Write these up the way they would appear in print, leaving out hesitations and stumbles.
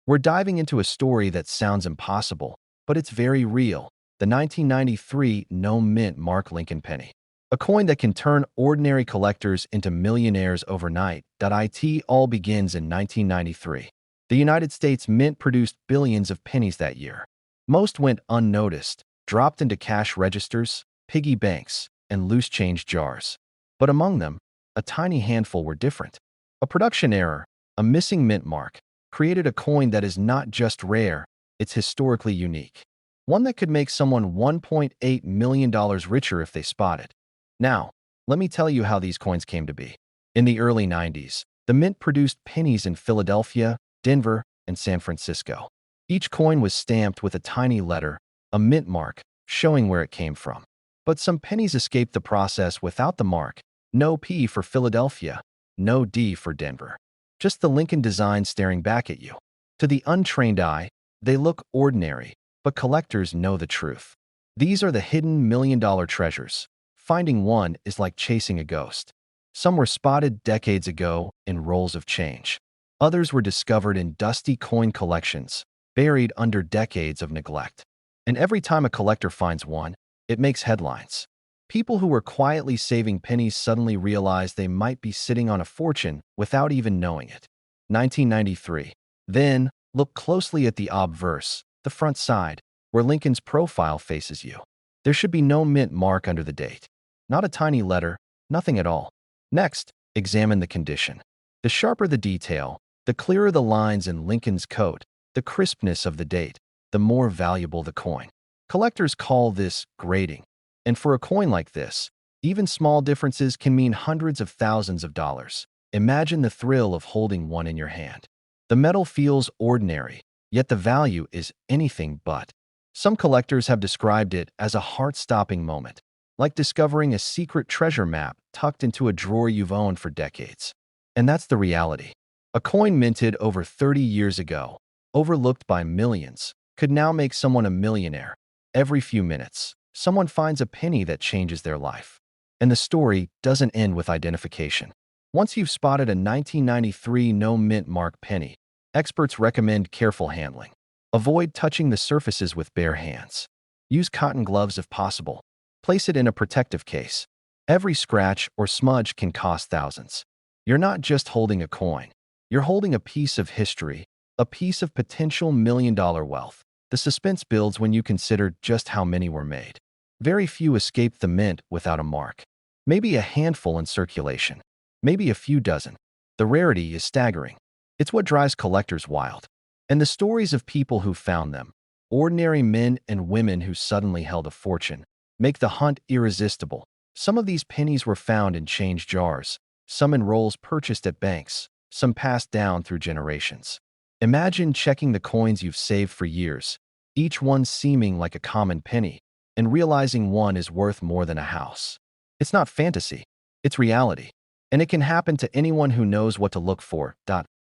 We're diving into a story that sounds impossible, but it's very real. The 1993 No Mint Mark Lincoln penny. A coin that can turn ordinary collectors into millionaires overnight. It all begins in 1993. The United States Mint produced billions of pennies that year. Most went unnoticed, dropped into cash registers, piggy banks, and loose change jars. But among them, a tiny handful were different. A production error, a missing mint mark, created a coin that is not just rare, it's historically unique. One that could make someone $1.8 million richer if they spot it. Now, let me tell you how these coins came to be. In the early 90s, the Mint produced pennies in Philadelphia, Denver, and San Francisco. Each coin was stamped with a tiny letter, a mint mark, showing where it came from. But some pennies escaped the process without the mark. No P for Philadelphia, no D for Denver. Just the Lincoln design staring back at you. To the untrained eye, they look ordinary, but collectors know the truth. These are the hidden million-dollar treasures. Finding one is like chasing a ghost. Some were spotted decades ago in rolls of change. Others were discovered in dusty coin collections, buried under decades of neglect. And every time a collector finds one, it makes headlines. People who were quietly saving pennies suddenly realize they might be sitting on a fortune without even knowing it. 1993. Then, look closely at the obverse, the front side, where Lincoln's profile faces you. There should be no mint mark under the date. Not a tiny letter, nothing at all. Next, examine the condition. The sharper the detail, the clearer the lines in Lincoln's coat, the crispness of the date, the more valuable the coin. Collectors call this grading. And for a coin like this, even small differences can mean hundreds of thousands of dollars. Imagine the thrill of holding one in your hand. The metal feels ordinary, yet the value is anything but. Some collectors have described it as a heart-stopping moment, like discovering a secret treasure map tucked into a drawer you've owned for decades. And that's the reality. A coin minted over 30 years ago, overlooked by millions, could now make someone a millionaire. Every few minutes, someone finds a penny that changes their life. And the story doesn't end with identification. Once you've spotted a 1993 no mint mark penny, experts recommend careful handling. Avoid touching the surfaces with bare hands. Use cotton gloves if possible. Place it in a protective case. Every scratch or smudge can cost thousands. You're not just holding a coin. You're holding a piece of history, a piece of potential million-dollar wealth. The suspense builds when you consider just how many were made. Very few escape the mint without a mark. Maybe a handful in circulation. Maybe a few dozen. The rarity is staggering. It's what drives collectors wild. And the stories of people who found them, ordinary men and women who suddenly held a fortune, make the hunt irresistible. Some of these pennies were found in change jars, some in rolls purchased at banks, some passed down through generations. Imagine checking the coins you've saved for years, each one seeming like a common penny, and realizing one is worth more than a house. It's not fantasy, it's reality. And it can happen to anyone who knows what to look for.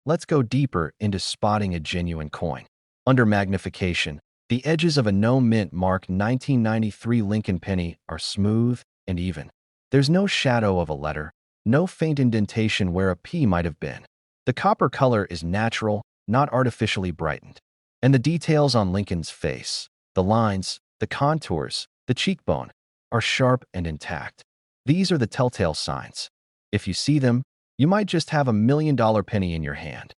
Let's go deeper into spotting a genuine coin. Under magnification, the edges of a no mint mark 1993 Lincoln penny are smooth and even. There's no shadow of a letter, no faint indentation where a P might have been. The copper color is natural, not artificially brightened. And the details on Lincoln's face, the lines, the contours, the cheekbone, are sharp and intact. These are the telltale signs. If you see them, you might just have a million-dollar penny in your hand.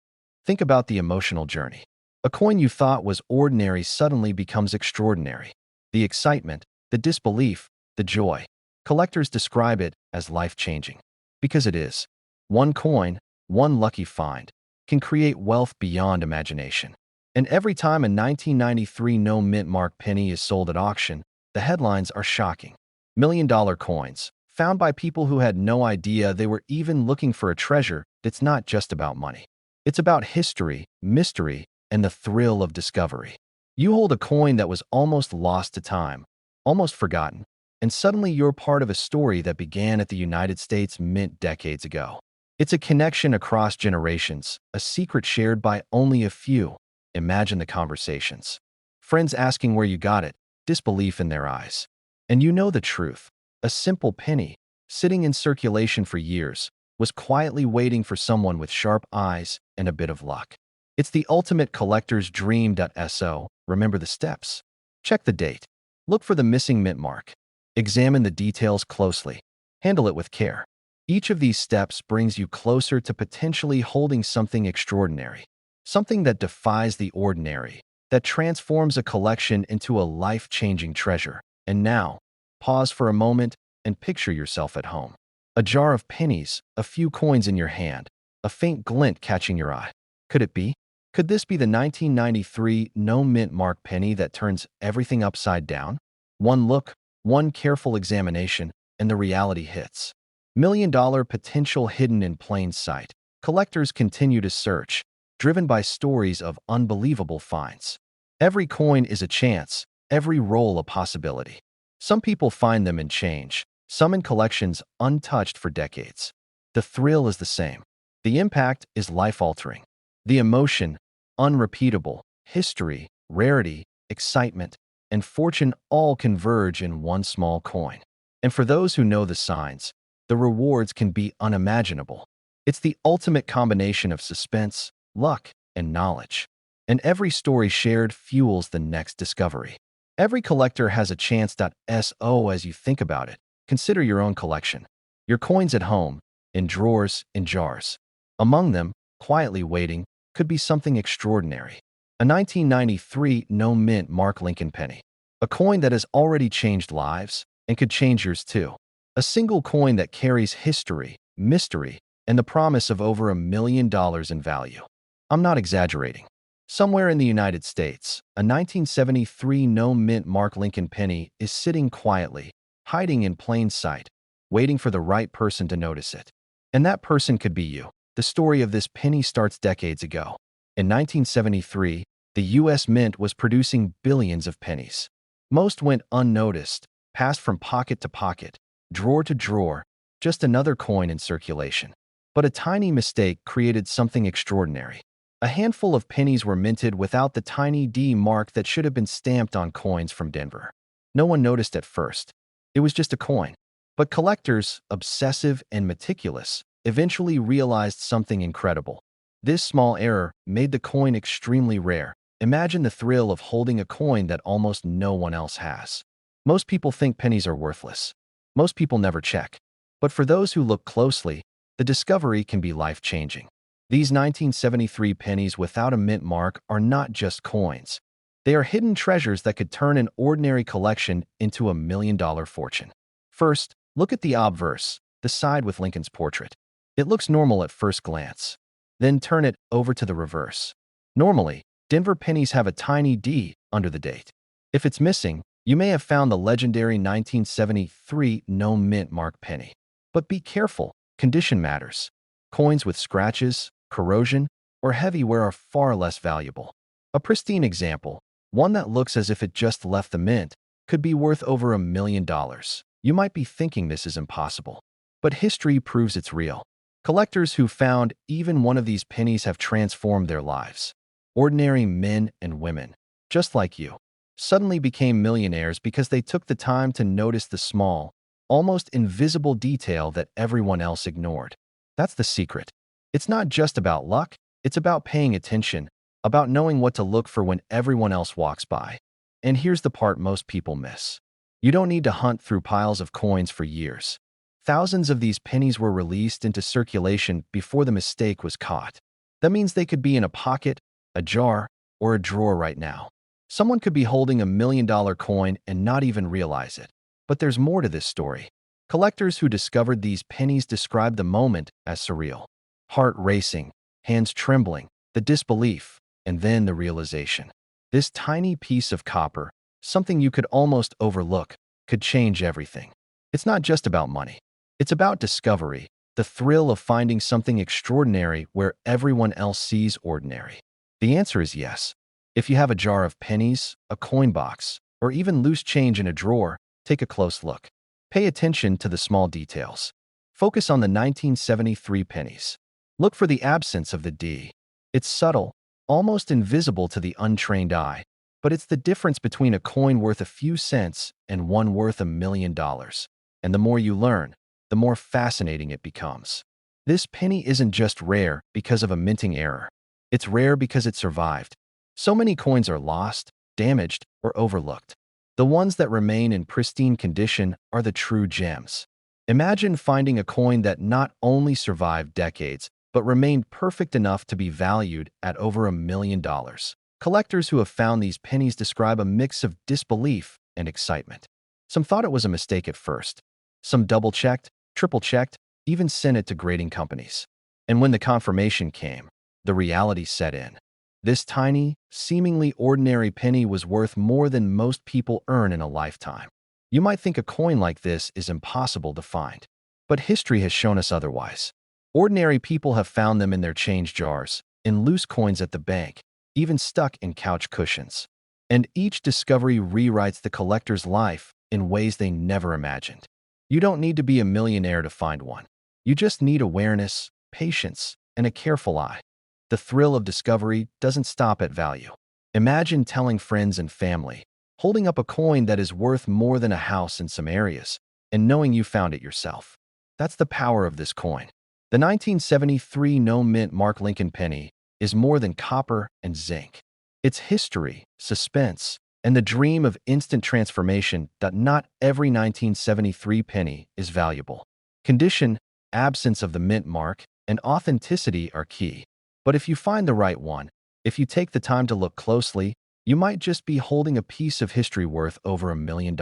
Think about the emotional journey. A coin you thought was ordinary suddenly becomes extraordinary. The excitement, the disbelief, the joy. Collectors describe it as life-changing. Because it is. One coin, one lucky find, can create wealth beyond imagination. And every time a 1993 no mint mark penny is sold at auction, the headlines are shocking. Million-dollar coins, found by people who had no idea they were even looking for a treasure that's not just about money. It's about history, mystery, and the thrill of discovery. You hold a coin that was almost lost to time, almost forgotten, and suddenly you're part of a story that began at the United States Mint decades ago. It's a connection across generations, a secret shared by only a few. Imagine the conversations. Friends asking where you got it, disbelief in their eyes. And you know the truth. A simple penny, sitting in circulation for years, was quietly waiting for someone with sharp eyes and a bit of luck. It's the ultimate collector's dream. So, remember the steps. Check the date. Look for the missing mint mark. Examine the details closely. Handle it with care. Each of these steps brings you closer to potentially holding something extraordinary, something that defies the ordinary, that transforms a collection into a life-changing treasure. And now, pause for a moment and picture yourself at home. A jar of pennies, a few coins in your hand, a faint glint catching your eye. Could it be? Could this be the 1993 no mint mark penny that turns everything upside down? One look, one careful examination, and the reality hits. $1 million potential hidden in plain sight. Collectors continue to search, driven by stories of unbelievable finds. Every coin is a chance, every roll a possibility. Some people find them and change, some in collections untouched for decades. The thrill is the same. The impact is life-altering. The emotion, unrepeatable. History, rarity, excitement, and fortune all converge in one small coin. And for those who know the signs, the rewards can be unimaginable. It's the ultimate combination of suspense, luck, and knowledge. And every story shared fuels the next discovery. Every collector has a chance. So as you think about it, consider your own collection. Your coins at home, in drawers, in jars. Among them, quietly waiting, could be something extraordinary. A 1993 no mint mark Lincoln penny. A coin that has already changed lives and could change yours too. A single coin that carries history, mystery, and the promise of over $1 million in value. I'm not exaggerating. Somewhere in the United States, a 1973 no mint mark Lincoln penny is sitting quietly, hiding in plain sight, waiting for the right person to notice it. And that person could be you. The story of this penny starts decades ago. In 1973, the U.S. Mint was producing billions of pennies. Most went unnoticed, passed from pocket to pocket, drawer to drawer, just another coin in circulation. But a tiny mistake created something extraordinary. A handful of pennies were minted without the tiny D mark that should have been stamped on coins from Denver. No one noticed at first. It was just a coin. But collectors, obsessive and meticulous, eventually realized something incredible. This small error made the coin extremely rare. Imagine the thrill of holding a coin that almost no one else has. Most people think pennies are worthless. Most people never check. But for those who look closely, the discovery can be life-changing. These 1973 pennies without a mint mark are not just coins. They are hidden treasures that could turn an ordinary collection into $1 million fortune. First, look at the obverse, the side with Lincoln's portrait. It looks normal at first glance. Then turn it over to the reverse. Normally, Denver pennies have a tiny D under the date. If it's missing, you may have found the legendary 1973 no mint mark penny. But be careful, condition matters. Coins with scratches, corrosion, or heavy wear are far less valuable. A pristine example, one that looks as if it just left the mint, could be worth over $1 million. You might be thinking this is impossible. But history proves it's real. Collectors who found even one of these pennies have transformed their lives. Ordinary men and women, just like you, suddenly became millionaires because they took the time to notice the small, almost invisible detail that everyone else ignored. That's the secret. It's not just about luck, it's about paying attention, about knowing what to look for when everyone else walks by. And here's the part most people miss. You don't need to hunt through piles of coins for years. Thousands of these pennies were released into circulation before the mistake was caught. That means they could be in a pocket, a jar, or a drawer right now. Someone could be holding $1 million coin and not even realize it. But there's more to this story. Collectors who discovered these pennies described the moment as surreal. Heart racing, hands trembling, the disbelief, and then the realization. This tiny piece of copper, something you could almost overlook, could change everything. It's not just about money. It's about discovery, the thrill of finding something extraordinary where everyone else sees ordinary. The answer is yes. If you have a jar of pennies, a coin box, or even loose change in a drawer, take a close look. Pay attention to the small details. Focus on the 1973 pennies. Look for the absence of the D. It's subtle, almost invisible to the untrained eye, but it's the difference between a coin worth a few cents and one worth $1 million. And the more you learn, the more fascinating it becomes. This penny isn't just rare because of a minting error. It's rare because it survived. So many coins are lost, damaged, or overlooked. The ones that remain in pristine condition are the true gems. Imagine finding a coin that not only survived decades, but remained perfect enough to be valued at over $1 million. Collectors who have found these pennies describe a mix of disbelief and excitement. Some thought it was a mistake at first. Some double-checked, triple-checked, even sent it to grading companies. And when the confirmation came, the reality set in. This tiny, seemingly ordinary penny was worth more than most people earn in a lifetime. You might think a coin like this is impossible to find, but history has shown us otherwise. Ordinary people have found them in their change jars, in loose coins at the bank, even stuck in couch cushions. And each discovery rewrites the collector's life in ways they never imagined. You don't need to be a millionaire to find one. You just need awareness, patience, and a careful eye. The thrill of discovery doesn't stop at value. Imagine telling friends and family, holding up a coin that is worth more than a house in some areas, and knowing you found it yourself. That's the power of this coin. The 1973 no-mint Mark Lincoln penny is more than copper and zinc. It's history, suspense, and the dream of instant transformation that not every 1973 penny is valuable. Condition, absence of the mint mark, and authenticity are key. But if you find the right one, if you take the time to look closely, you might just be holding a piece of history worth over $1 million.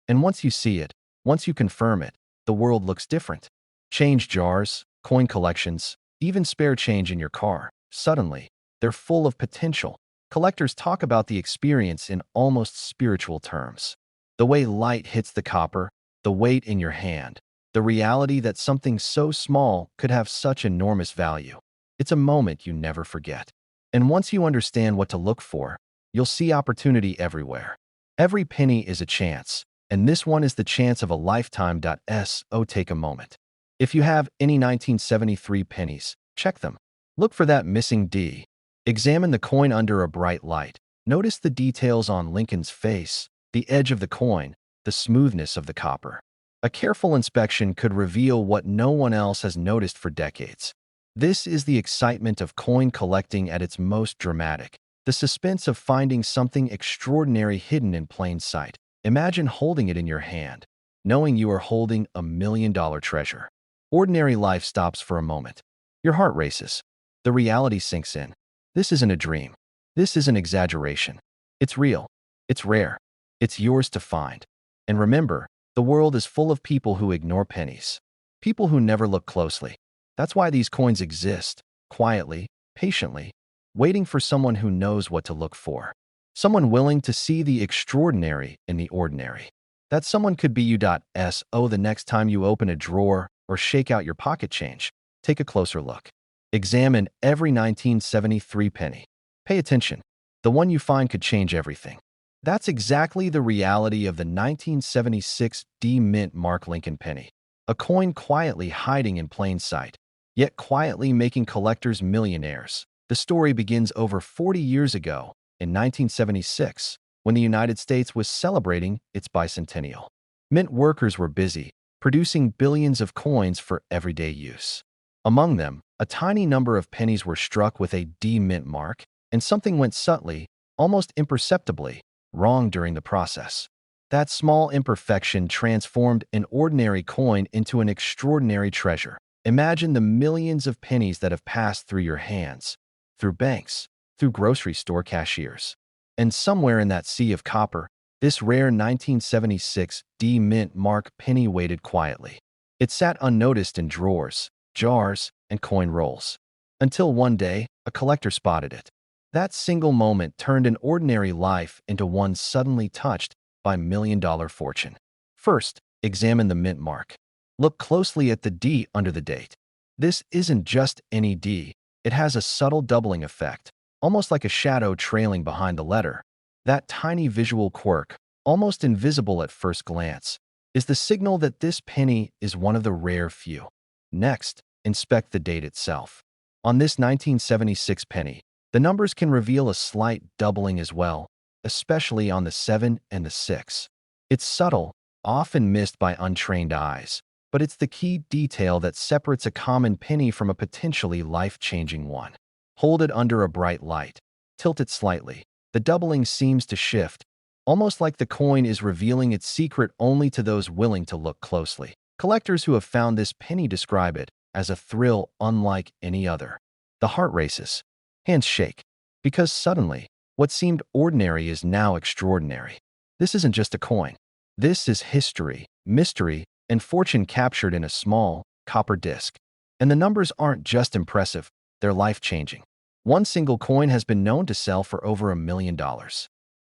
And once you see it, once you confirm it, the world looks different. Change jars, coin collections, even spare change in your car, suddenly, they're full of potential. Collectors talk about the experience in almost spiritual terms. The way light hits the copper, the weight in your hand, the reality that something so small could have such enormous value. It's a moment you never forget. And once you understand what to look for, you'll see opportunity everywhere. Every penny is a chance, and this one is the chance of a lifetime. So take a moment. If you have any 1973 pennies, check them. Look for that missing D. Examine the coin under a bright light. Notice the details on Lincoln's face, the edge of the coin, the smoothness of the copper. A careful inspection could reveal what no one else has noticed for decades. This is the excitement of coin collecting at its most dramatic, the suspense of finding something extraordinary hidden in plain sight. Imagine holding it in your hand, knowing you are holding $1 million treasure. Ordinary life stops for a moment. Your heart races. The reality sinks in. This isn't a dream. This is an exaggeration. It's real. It's rare. It's yours to find. And remember, the world is full of people who ignore pennies. People who never look closely. That's why these coins exist, quietly, patiently, waiting for someone who knows what to look for. Someone willing to see the extraordinary in the ordinary. That someone could be you. So the next time you open a drawer or shake out your pocket change, take a closer look. Examine every 1973 penny. Pay attention. The one you find could change everything. That's exactly the reality of the 1976 D-Mint Mark Lincoln penny. A coin quietly hiding in plain sight, yet quietly making collectors millionaires. The story begins over 40 years ago, in 1976, when the United States was celebrating its bicentennial. Mint workers were busy, producing billions of coins for everyday use. Among them, a tiny number of pennies were struck with a D-Mint mark, and something went subtly, almost imperceptibly, wrong during the process. That small imperfection transformed an ordinary coin into an extraordinary treasure. Imagine the millions of pennies that have passed through your hands, through banks, through grocery store cashiers. And somewhere in that sea of copper, this rare 1976 D-Mint mark penny waited quietly. It sat unnoticed in drawers, jars, and coin rolls. Until one day, a collector spotted it. That single moment turned an ordinary life into one suddenly touched by $1 million fortune. First, examine the mint mark. Look closely at the D under the date. This isn't just any D. It has a subtle doubling effect, almost like a shadow trailing behind the letter. That tiny visual quirk, almost invisible at first glance, is the signal that this penny is one of the rare few. Next, inspect the date itself. On this 1976 penny, the numbers can reveal a slight doubling as well, especially on the 7 and the 6. It's subtle, often missed by untrained eyes, but it's the key detail that separates a common penny from a potentially life-changing one. Hold it under a bright light. Tilt it slightly. The doubling seems to shift, almost like the coin is revealing its secret only to those willing to look closely. Collectors who have found this penny describe it as a thrill unlike any other. The heart races. Hands shake. Because suddenly, what seemed ordinary is now extraordinary. This isn't just a coin. This is history, mystery, and fortune captured in a small, copper disc. And the numbers aren't just impressive, they're life-changing. One single coin has been known to sell for over $1 million.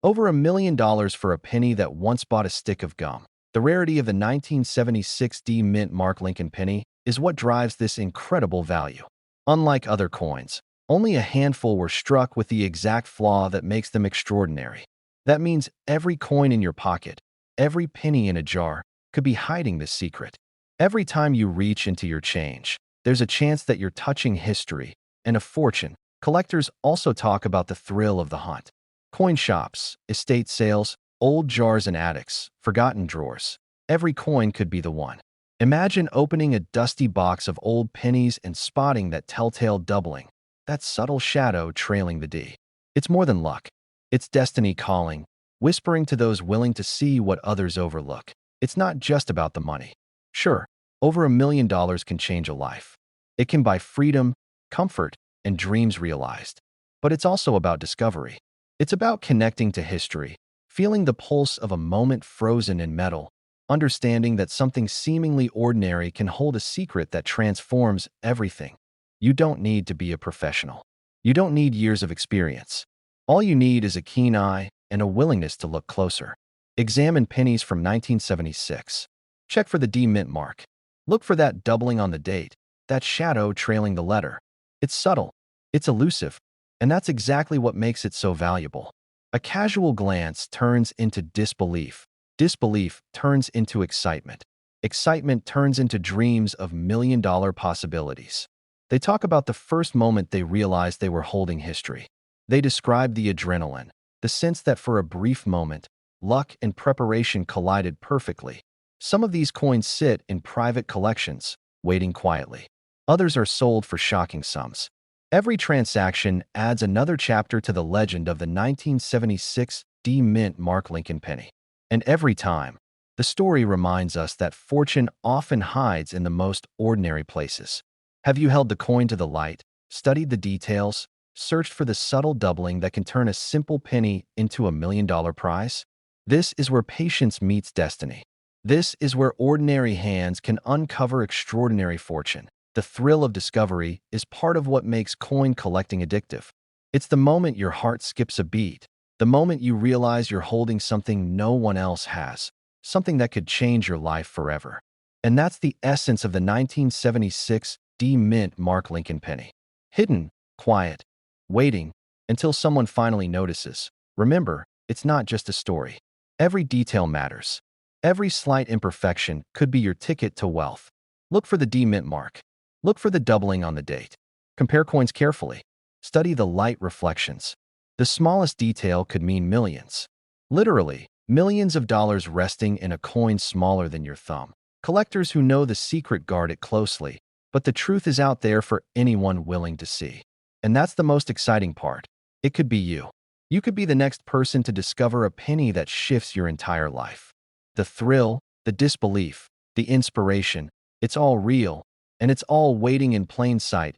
Over $1 million for a penny that once bought a stick of gum. The rarity of the 1976 D Mint Mark Lincoln penny is what drives this incredible value. Unlike other coins, only a handful were struck with the exact flaw that makes them extraordinary. That means every coin in your pocket, every penny in a jar, could be hiding this secret. Every time you reach into your change, there's a chance that you're touching history and a fortune. Collectors also talk about the thrill of the hunt. Coin shops, estate sales, old jars and attics, forgotten drawers. Every coin could be the one. Imagine opening a dusty box of old pennies and spotting that telltale doubling, that subtle shadow trailing the D. It's more than luck. It's destiny calling, whispering to those willing to see what others overlook. It's not just about the money. Sure, over $1 million can change a life. It can buy freedom, comfort, and dreams realized. But it's also about discovery. It's about connecting to history, feeling the pulse of a moment frozen in metal, understanding that something seemingly ordinary can hold a secret that transforms everything. You don't need to be a professional. You don't need years of experience. All you need is a keen eye and a willingness to look closer. Examine pennies from 1976. Check for the D Mint mark. Look for that doubling on the date, that shadow trailing the letter. It's subtle, it's elusive, and that's exactly what makes it so valuable. A casual glance turns into disbelief. Disbelief turns into excitement. Excitement turns into dreams of million-dollar possibilities. They talk about the first moment they realized they were holding history. They describe the adrenaline, the sense that for a brief moment, luck and preparation collided perfectly. Some of these coins sit in private collections, waiting quietly. Others are sold for shocking sums. Every transaction adds another chapter to the legend of the 1976 D Mint Mark Lincoln penny. And every time, the story reminds us that fortune often hides in the most ordinary places. Have you held the coin to the light, studied the details, searched for the subtle doubling that can turn a simple penny into $1 million prize? This is where patience meets destiny. This is where ordinary hands can uncover extraordinary fortune. The thrill of discovery is part of what makes coin collecting addictive. It's the moment your heart skips a beat, the moment you realize you're holding something no one else has, something that could change your life forever. And that's the essence of the 1976 D Mint Mark Lincoln penny. Hidden, quiet, waiting until someone finally notices. Remember, it's not just a story. Every detail matters. Every slight imperfection could be your ticket to wealth. Look for the D Mint mark. Look for the doubling on the date. Compare coins carefully. Study the light reflections. The smallest detail could mean millions. Literally, millions of dollars resting in a coin smaller than your thumb. Collectors who know the secret guard it closely, but the truth is out there for anyone willing to see. And that's the most exciting part. It could be you. You could be the next person to discover a penny that shifts your entire life. The thrill, the disbelief, the inspiration, it's all real, and it's all waiting in plain sight.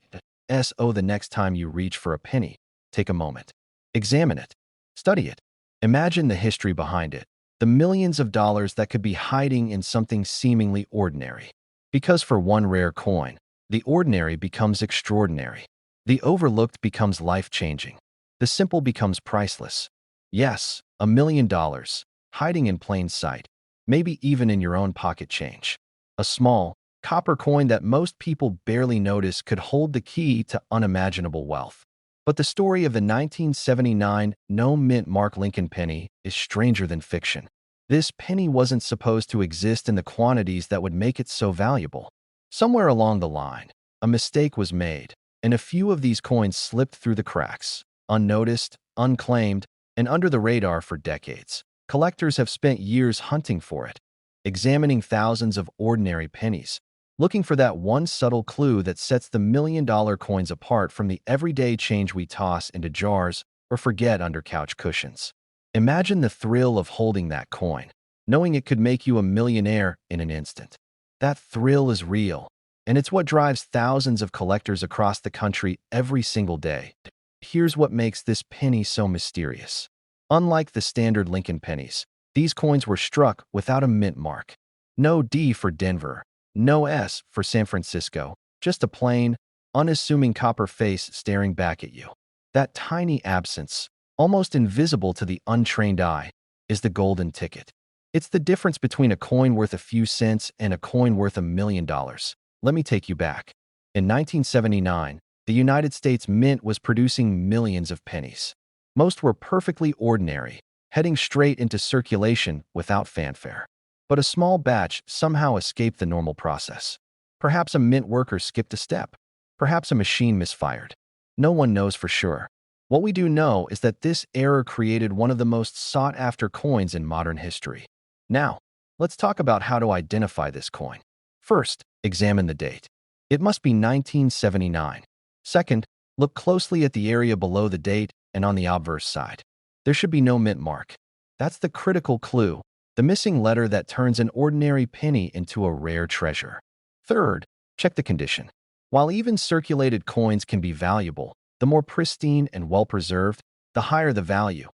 So the next time you reach for a penny, take a moment. Examine it. Study it. Imagine the history behind it, the millions of dollars that could be hiding in something seemingly ordinary. Because for one rare coin, the ordinary becomes extraordinary. The overlooked becomes life-changing. The simple becomes priceless. Yes, $1 million, hiding in plain sight, maybe even in your own pocket change. A small, copper coin that most people barely notice could hold the key to unimaginable wealth. But the story of the 1979 No Mint Mark Lincoln penny is stranger than fiction. This penny wasn't supposed to exist in the quantities that would make it so valuable. Somewhere along the line, a mistake was made, and a few of these coins slipped through the cracks, unnoticed, unclaimed, and under the radar for decades. Collectors have spent years hunting for it, examining thousands of ordinary pennies, looking for that one subtle clue that sets the million-dollar coins apart from the everyday change we toss into jars or forget under couch cushions. Imagine the thrill of holding that coin, knowing it could make you a millionaire in an instant. That thrill is real, and it's what drives thousands of collectors across the country every single day. Here's what makes this penny so mysterious. Unlike the standard Lincoln pennies, these coins were struck without a mint mark. No D for Denver, no S for San Francisco, just a plain, unassuming copper face staring back at you. That tiny absence, almost invisible to the untrained eye, is the golden ticket. It's the difference between a coin worth a few cents and a coin worth $1 million. Let me take you back. In 1979, the United States Mint was producing millions of pennies. Most were perfectly ordinary, heading straight into circulation without fanfare. But a small batch somehow escaped the normal process. Perhaps a mint worker skipped a step. Perhaps a machine misfired. No one knows for sure. What we do know is that this error created one of the most sought-after coins in modern history. Now, let's talk about how to identify this coin. First, examine the date. It must be 1979. Second, look closely at the area below the date and on the obverse side. There should be no mint mark. That's the critical clue, the missing letter that turns an ordinary penny into a rare treasure. Third, check the condition. While even circulated coins can be valuable, the more pristine and well-preserved, the higher the value.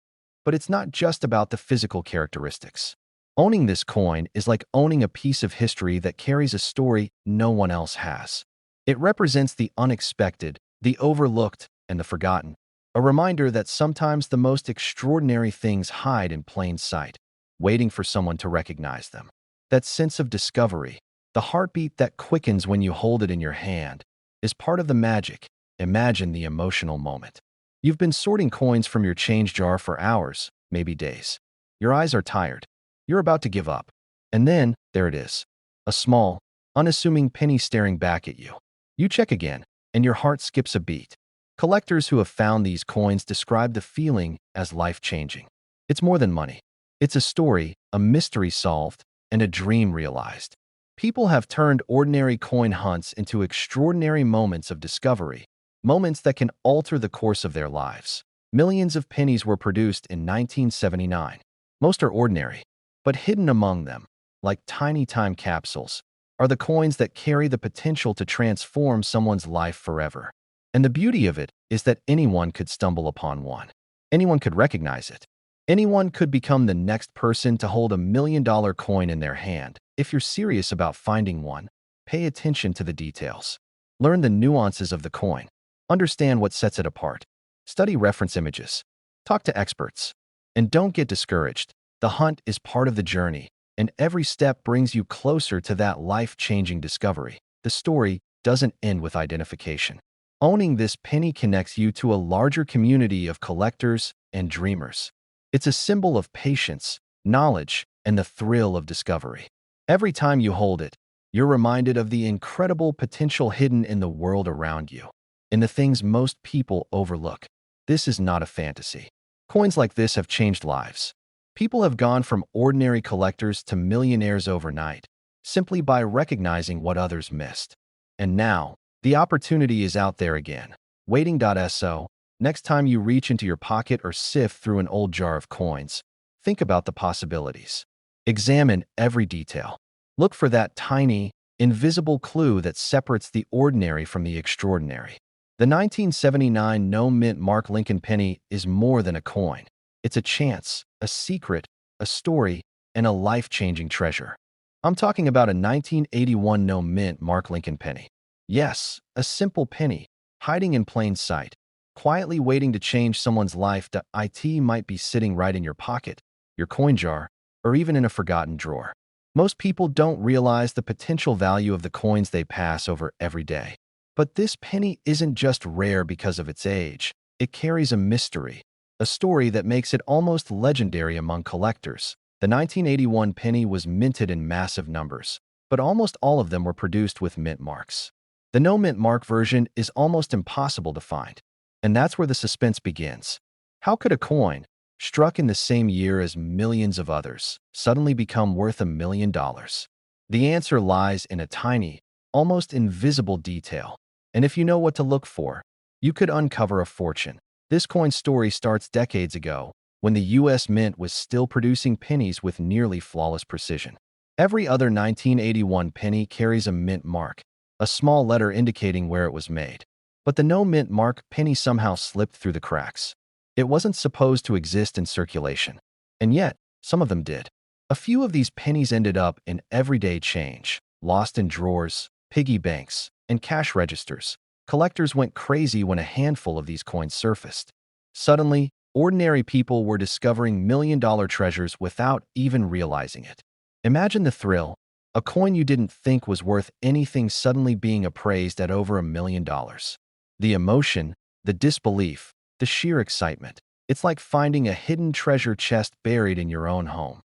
But it's not just about the physical characteristics. Owning this coin is like owning a piece of history that carries a story no one else has. It represents the unexpected, the overlooked, and the forgotten. A reminder that sometimes the most extraordinary things hide in plain sight, waiting for someone to recognize them. That sense of discovery, the heartbeat that quickens when you hold it in your hand, is part of the magic. Imagine the emotional moment. You've been sorting coins from your change jar for hours, maybe days. Your eyes are tired. You're about to give up. And then, there it is. A small, unassuming penny staring back at you. You check again, and your heart skips a beat. Collectors who have found these coins describe the feeling as life-changing. It's more than money. It's a story, a mystery solved, and a dream realized. People have turned ordinary coin hunts into extraordinary moments of discovery, moments that can alter the course of their lives. Millions of pennies were produced in 1979. Most are ordinary, but hidden among them, like tiny time capsules, are the coins that carry the potential to transform someone's life forever. And the beauty of it is that anyone could stumble upon one. Anyone could recognize it. Anyone could become the next person to hold $1 million coin in their hand. If you're serious about finding one, pay attention to the details. Learn the nuances of the coin. Understand what sets it apart. Study reference images. Talk to experts. And don't get discouraged. The hunt is part of the journey, and every step brings you closer to that life-changing discovery. The story doesn't end with identification. Owning this penny connects you to a larger community of collectors and dreamers. It's a symbol of patience, knowledge, and the thrill of discovery. Every time you hold it, you're reminded of the incredible potential hidden in the world around you, in the things most people overlook. This is not a fantasy. Coins like this have changed lives. People have gone from ordinary collectors to millionaires overnight, simply by recognizing what others missed. And now, the opportunity is out there again, waiting. Next time you reach into your pocket or sift through an old jar of coins, think about the possibilities. Examine every detail. Look for that tiny, invisible clue that separates the ordinary from the extraordinary. The 1979 no-mint Mark Lincoln penny is more than a coin. It's a chance, a secret, a story, and a life-changing treasure. I'm talking about a 1981 no-mint Mark Lincoln penny. Yes, a simple penny, hiding in plain sight, quietly waiting to change someone's life. It might be sitting right in your pocket, your coin jar, or even in a forgotten drawer. Most people don't realize the potential value of the coins they pass over every day. But this penny isn't just rare because of its age. It carries a mystery, a story that makes it almost legendary among collectors. The 1981 penny was minted in massive numbers, but almost all of them were produced with mint marks. The no-mint mark version is almost impossible to find, and that's where the suspense begins. How could a coin, struck in the same year as millions of others, suddenly become worth $1 million? The answer lies in a tiny, almost invisible detail. And if you know what to look for, you could uncover a fortune. This coin story starts decades ago, when the U.S. Mint was still producing pennies with nearly flawless precision. Every other 1981 penny carries a mint mark, a small letter indicating where it was made. But the no mint mark penny somehow slipped through the cracks. It wasn't supposed to exist in circulation. And yet, some of them did. A few of these pennies ended up in everyday change, lost in drawers, piggy banks, and cash registers. Collectors went crazy when a handful of these coins surfaced. Suddenly, ordinary people were discovering million-dollar treasures without even realizing it. Imagine the thrill, a coin you didn't think was worth anything suddenly being appraised at over $1 million. The emotion, the disbelief, the sheer excitement. It's like finding a hidden treasure chest buried in your own home.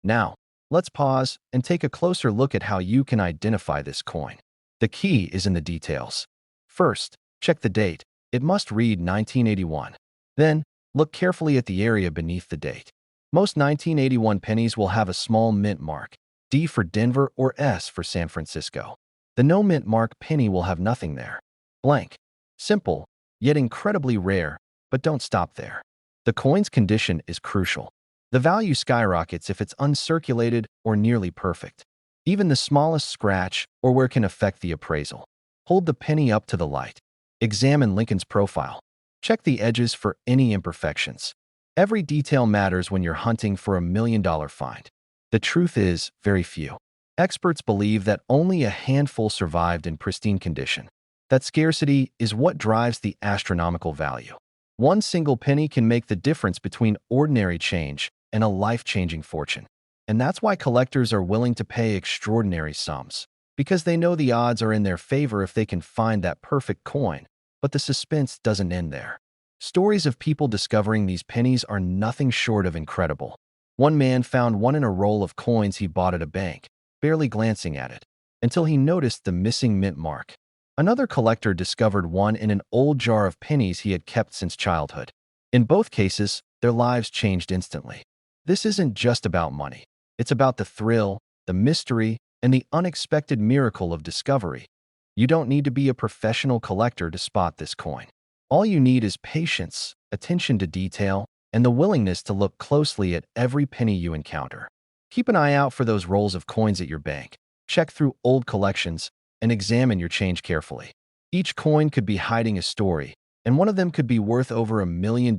Now, let's pause and take a closer look at how you can identify this coin. The key is in the details. First, check the date. It must read 1981. Then, look carefully at the area beneath the date. Most 1981 pennies will have a small mint mark, D for Denver or S for San Francisco. The no mint mark penny will have nothing there. Blank. Simple, yet incredibly rare, but don't stop there. The coin's condition is crucial. The value skyrockets if it's uncirculated or nearly perfect. Even the smallest scratch or wear can affect the appraisal. Hold the penny up to the light. Examine Lincoln's profile. Check the edges for any imperfections. Every detail matters when you're hunting for $1 million find. The truth is, very few. Experts believe that only a handful survived in pristine condition. That scarcity is what drives the astronomical value. One single penny can make the difference between ordinary change and a life-changing fortune. And that's why collectors are willing to pay extraordinary sums, because they know the odds are in their favor if they can find that perfect coin. But the suspense doesn't end there. Stories of people discovering these pennies are nothing short of incredible. One man found one in a roll of coins he bought at a bank, barely glancing at it, until he noticed the missing mint mark. Another collector discovered one in an old jar of pennies he had kept since childhood. In both cases, their lives changed instantly. This isn't just about money. It's about the thrill, the mystery, and the unexpected miracle of discovery. You don't need to be a professional collector to spot this coin. All you need is patience, attention to detail, and the willingness to look closely at every penny you encounter. Keep an eye out for those rolls of coins at your bank. Check through old collections and examine your change carefully. Each coin could be hiding a story, and one of them could be worth over $1 million.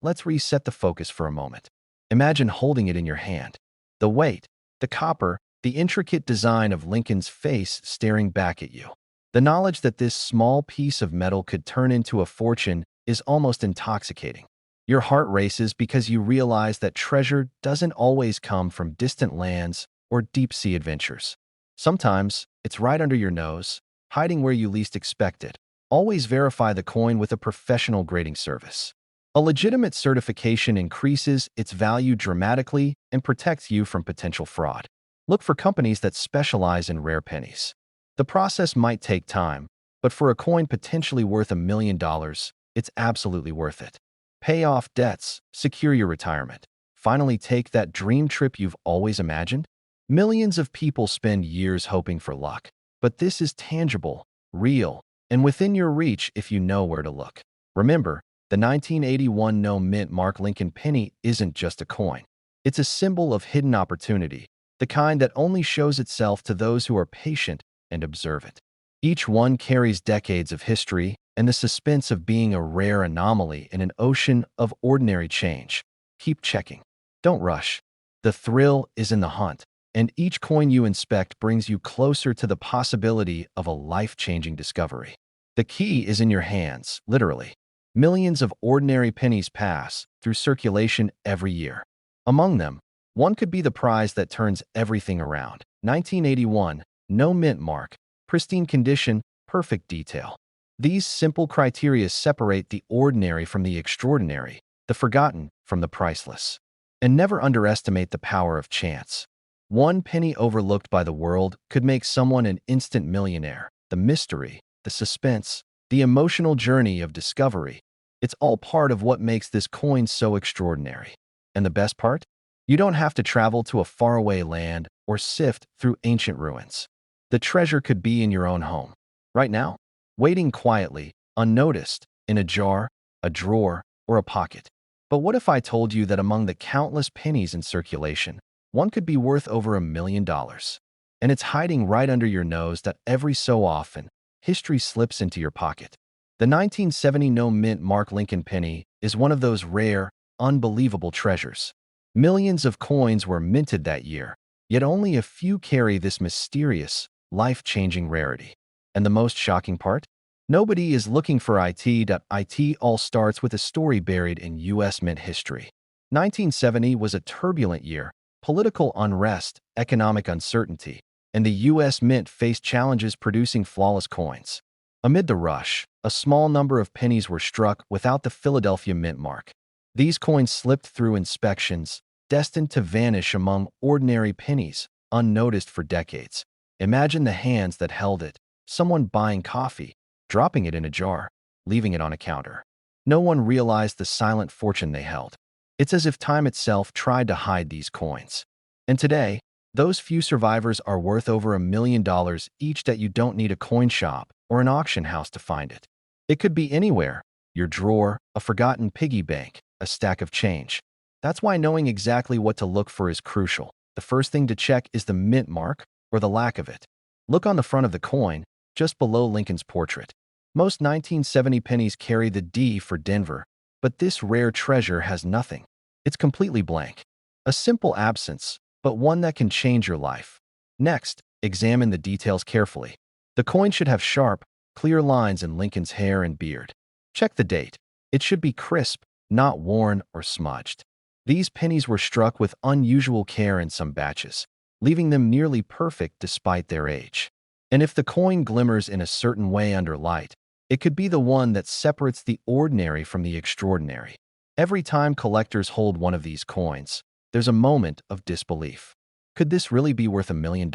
Let's reset the focus for a moment. Imagine holding it in your hand. The weight, the copper, the intricate design of Lincoln's face staring back at you. The knowledge that this small piece of metal could turn into a fortune is almost intoxicating. Your heart races because you realize that treasure doesn't always come from distant lands or deep-sea adventures. Sometimes, it's right under your nose, hiding where you least expect it. Always verify the coin with a professional grading service. A legitimate certification increases its value dramatically and protects you from potential fraud. Look for companies that specialize in rare pennies. The process might take time, but for a coin potentially worth $1 million, it's absolutely worth it. Pay off debts, secure your retirement. Finally, take that dream trip you've always imagined. Millions of people spend years hoping for luck, but this is tangible, real, and within your reach if you know where to look. Remember, the 1981 no mint mark Lincoln penny isn't just a coin. It's a symbol of hidden opportunity, the kind that only shows itself to those who are patient and observant. Each one carries decades of history and the suspense of being a rare anomaly in an ocean of ordinary change. Keep checking. Don't rush. The thrill is in the hunt, and each coin you inspect brings you closer to the possibility of a life-changing discovery. The key is in your hands, literally. Millions of ordinary pennies pass through circulation every year. Among them, one could be the prize that turns everything around. 1981, no mint mark, pristine condition, perfect detail. These simple criteria separate the ordinary from the extraordinary, the forgotten from the priceless. And never underestimate the power of chance. One penny overlooked by the world could make someone an instant millionaire. The mystery, the suspense, the emotional journey of discovery. It's all part of what makes this coin so extraordinary. And the best part? You don't have to travel to a faraway land or sift through ancient ruins. The treasure could be in your own home, right now, waiting quietly, unnoticed, in a jar, a drawer, or a pocket. But what if I told you that among the countless pennies in circulation, one could be worth over $1 million? And it's hiding right under your nose that every so often, history slips into your pocket. The 1970 no mint Mark Lincoln penny is one of those rare, unbelievable treasures. Millions of coins were minted that year, yet only a few carry this mysterious, life-changing rarity. And the most shocking part? Nobody is looking for it. It all starts with a story buried in U.S. mint history. 1970 was a turbulent year, political unrest, economic uncertainty, and the U.S. Mint faced challenges producing flawless coins. Amid the rush, a small number of pennies were struck without the Philadelphia Mint mark. These coins slipped through inspections, destined to vanish among ordinary pennies, unnoticed for decades. Imagine the hands that held it, someone buying coffee, dropping it in a jar, leaving it on a counter. No one realized the silent fortune they held. It's as if time itself tried to hide these coins. And today, those few survivors are worth over $1 million each that you don't need a coin shop or an auction house to find it. It could be anywhere, your drawer, a forgotten piggy bank, a stack of change. That's why knowing exactly what to look for is crucial. The first thing to check is the mint mark, or the lack of it. Look on the front of the coin, just below Lincoln's portrait. Most 1970 pennies carry the D for Denver, but this rare treasure has nothing. It's completely blank. A simple absence, but one that can change your life. Next, examine the details carefully. The coin should have sharp, clear lines in Lincoln's hair and beard. Check the date. It should be crisp, not worn or smudged. These pennies were struck with unusual care in some batches, leaving them nearly perfect despite their age. And if the coin glimmers in a certain way under light, it could be the one that separates the ordinary from the extraordinary. Every time collectors hold one of these coins, there's a moment of disbelief. Could this really be worth $1 million?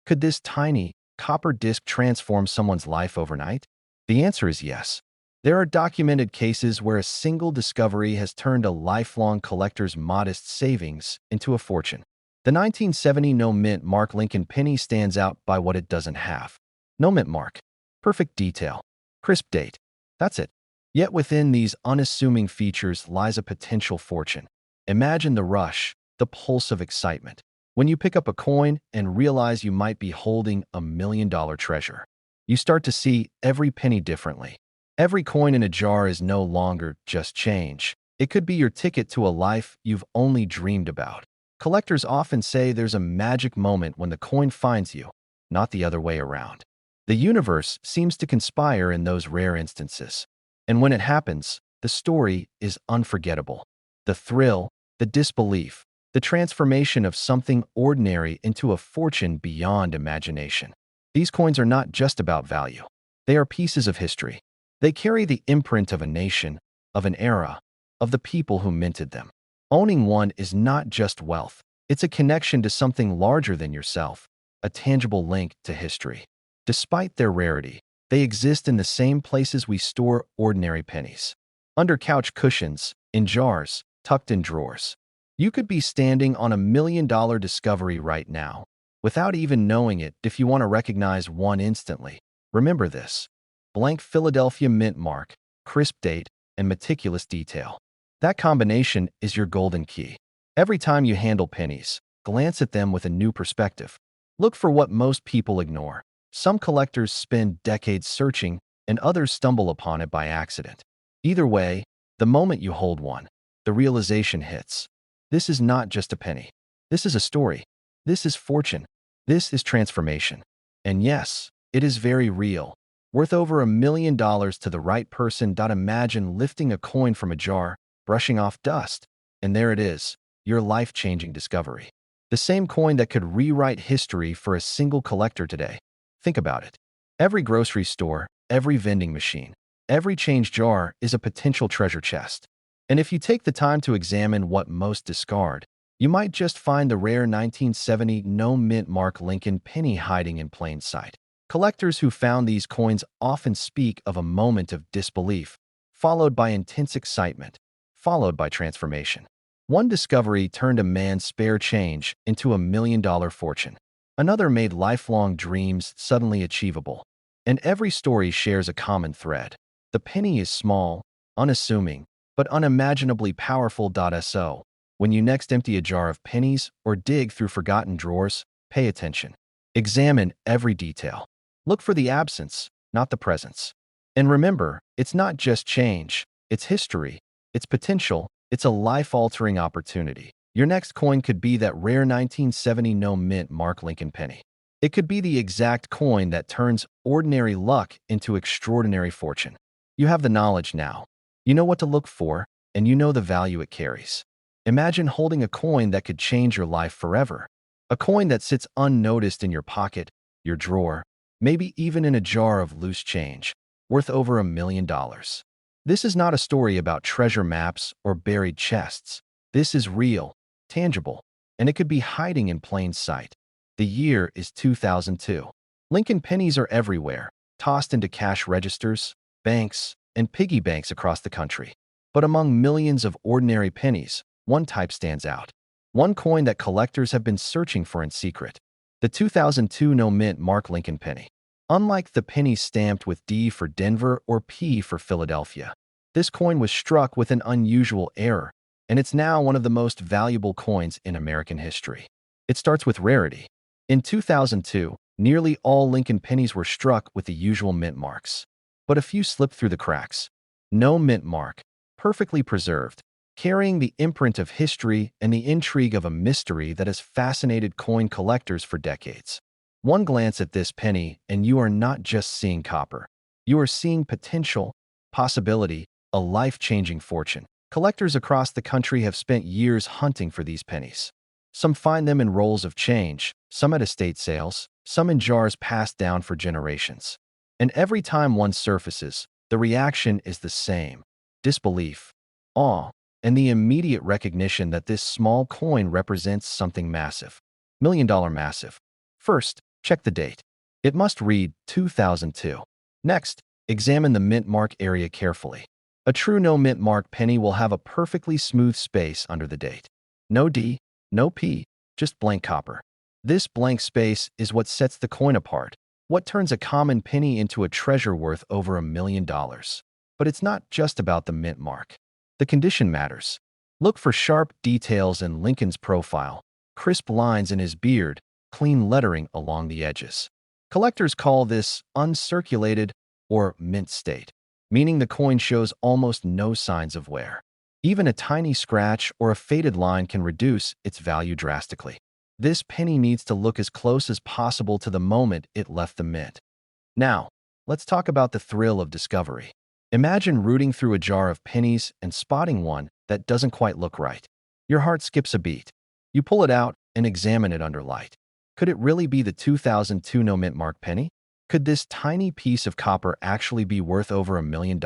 Could this tiny, copper disc transform someone's life overnight? The answer is yes. There are documented cases where a single discovery has turned a lifelong collector's modest savings into a fortune. The 1970 no mint Mark Lincoln penny stands out by what it doesn't have. No mint mark. Perfect detail. Crisp date. That's it. Yet within these unassuming features lies a potential fortune. Imagine the rush, the pulse of excitement, when you pick up a coin and realize you might be holding $1 million treasure. You start to see every penny differently. Every coin in a jar is no longer just change. It could be your ticket to a life you've only dreamed about. Collectors often say there's a magic moment when the coin finds you, not the other way around. The universe seems to conspire in those rare instances. And when it happens, the story is unforgettable. The thrill, the disbelief, the transformation of something ordinary into a fortune beyond imagination. These coins are not just about value. They are pieces of history. They carry the imprint of a nation, of an era, of the people who minted them. Owning one is not just wealth. It's a connection to something larger than yourself, a tangible link to history. Despite their rarity, they exist in the same places we store ordinary pennies. Under couch cushions, in jars, tucked in drawers. You could be standing on $1 million discovery right now, without even knowing it. If you want to recognize one instantly, remember this. Blank Philadelphia mint mark, crisp date, and meticulous detail. That combination is your golden key. Every time you handle pennies, glance at them with a new perspective. Look for what most people ignore. Some collectors spend decades searching, and others stumble upon it by accident. Either way, the moment you hold one, the realization hits. This is not just a penny. This is a story. This is fortune. This is transformation. And yes, it is very real. Worth over $1 million to the right person. Imagine lifting a coin from a jar, brushing off dust, and there it is, your life-changing discovery. The same coin that could rewrite history for a single collector today. Think about it. Every grocery store, every vending machine, every change jar is a potential treasure chest. And if you take the time to examine what most discard, you might just find the rare 1970 no mint Mark Lincoln penny hiding in plain sight. Collectors who found these coins often speak of a moment of disbelief, followed by intense excitement, followed by transformation. One discovery turned a man's spare change into $1 million fortune. Another made lifelong dreams suddenly achievable. And every story shares a common thread. The penny is small, unassuming, but unimaginably powerful. So, when you next empty a jar of pennies or dig through forgotten drawers, pay attention. Examine every detail. Look for the absence, not the presence. And remember, it's not just change, it's history, it's potential, it's a life-altering opportunity. Your next coin could be that rare 1970 no mint Mark Lincoln penny. It could be the exact coin that turns ordinary luck into extraordinary fortune. You have the knowledge now. You know what to look for, and you know the value it carries. Imagine holding a coin that could change your life forever. A coin that sits unnoticed in your pocket, your drawer, maybe even in a jar of loose change, worth over $1 million. This is not a story about treasure maps or buried chests. This is real, tangible, and it could be hiding in plain sight. The year is 2002. Lincoln pennies are everywhere, tossed into cash registers, banks, and piggy banks across the country. But among millions of ordinary pennies, one type stands out. One coin that collectors have been searching for in secret. The 2002 no mint Mark Lincoln penny. Unlike the pennies stamped with D for Denver or P for Philadelphia, this coin was struck with an unusual error, and it's now one of the most valuable coins in American history. It starts with rarity. In 2002, nearly all Lincoln pennies were struck with the usual mint marks. But a few slipped through the cracks. No mint mark, perfectly preserved, carrying the imprint of history and the intrigue of a mystery that has fascinated coin collectors for decades. One glance at this penny, and you are not just seeing copper. You are seeing potential, possibility, a life-changing fortune. Collectors across the country have spent years hunting for these pennies. Some find them in rolls of change, some at estate sales, some in jars passed down for generations. And every time one surfaces, the reaction is the same: disbelief, awe, and the immediate recognition that this small coin represents something massive. $1 million massive. First, check the date. It must read 2002. Next, examine the mint mark area carefully. A true no mint mark penny will have a perfectly smooth space under the date. No D, no P, just blank copper. This blank space is what sets the coin apart, what turns a common penny into a treasure worth over $1 million. But it's not just about the mint mark. The condition matters. Look for sharp details in Lincoln's profile, crisp lines in his beard, clean lettering along the edges. Collectors call this uncirculated or mint state, meaning the coin shows almost no signs of wear. Even a tiny scratch or a faded line can reduce its value drastically. This penny needs to look as close as possible to the moment it left the mint. Now, let's talk about the thrill of discovery. Imagine rooting through a jar of pennies and spotting one that doesn't quite look right. Your heart skips a beat. You pull it out and examine it under light. Could it really be the 2002 no mint mark penny? Could this tiny piece of copper actually be worth over $1 million?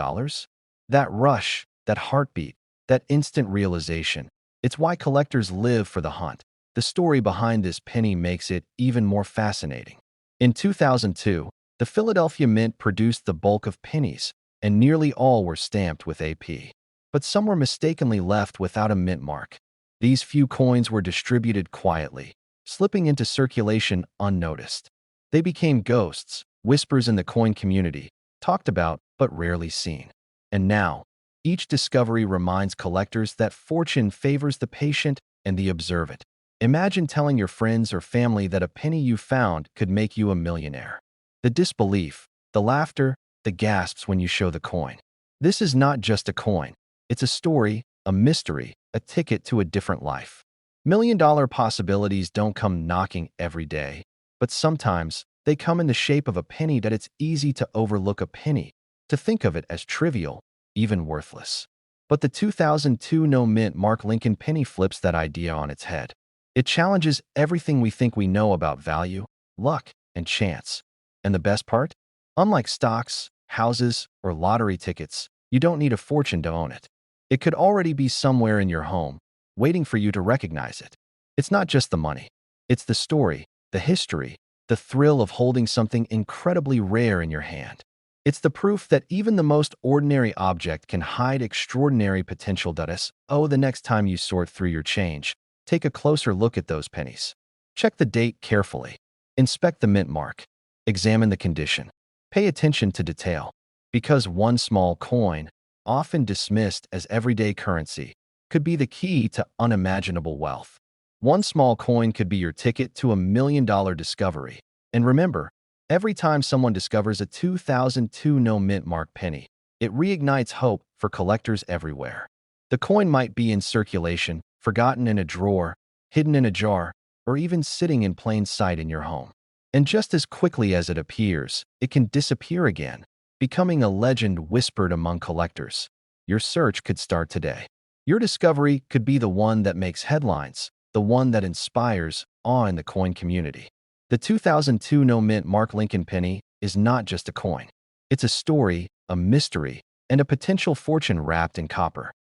That rush, that heartbeat, that instant realization. It's why collectors live for the hunt. The story behind this penny makes it even more fascinating. In 2002, the Philadelphia Mint produced the bulk of pennies, and nearly all were stamped with AP. But some were mistakenly left without a mint mark. These few coins were distributed quietly, slipping into circulation unnoticed. They became ghosts, whispers in the coin community, talked about but rarely seen. And now, each discovery reminds collectors that fortune favors the patient and the observant. Imagine telling your friends or family that a penny you found could make you a millionaire. The disbelief, the laughter, the gasps when you show the coin. This is not just a coin. It's a story, a mystery, a ticket to a different life. $1 million possibilities don't come knocking every day, but sometimes they come in the shape of a penny that it's easy to overlook a penny, to think of it as trivial, even worthless. But the 2002 no mint Mark Lincoln penny flips that idea on its head. It challenges everything we think we know about value, luck, and chance. And the best part? Unlike stocks, houses, or lottery tickets, you don't need a fortune to own it. It could already be somewhere in your home, waiting for you to recognize it. It's not just the money. It's the story, the history, the thrill of holding something incredibly rare in your hand. It's the proof that even the most ordinary object can hide extraordinary potential. The next time you sort through your change, take a closer look at those pennies. Check the date carefully. Inspect the mint mark. Examine the condition. Pay attention to detail. Because one small coin, often dismissed as everyday currency, could be the key to unimaginable wealth. One small coin could be your ticket to $1 million discovery. And remember, every time someone discovers a 2002 no mint mark penny, it reignites hope for collectors everywhere. The coin might be in circulation, forgotten in a drawer, hidden in a jar, or even sitting in plain sight in your home. And just as quickly as it appears, it can disappear again, becoming a legend whispered among collectors. Your search could start today. Your discovery could be the one that makes headlines, the one that inspires awe in the coin community. The 2002 no mint Mark Lincoln penny is not just a coin. It's a story, a mystery, and a potential fortune wrapped in copper.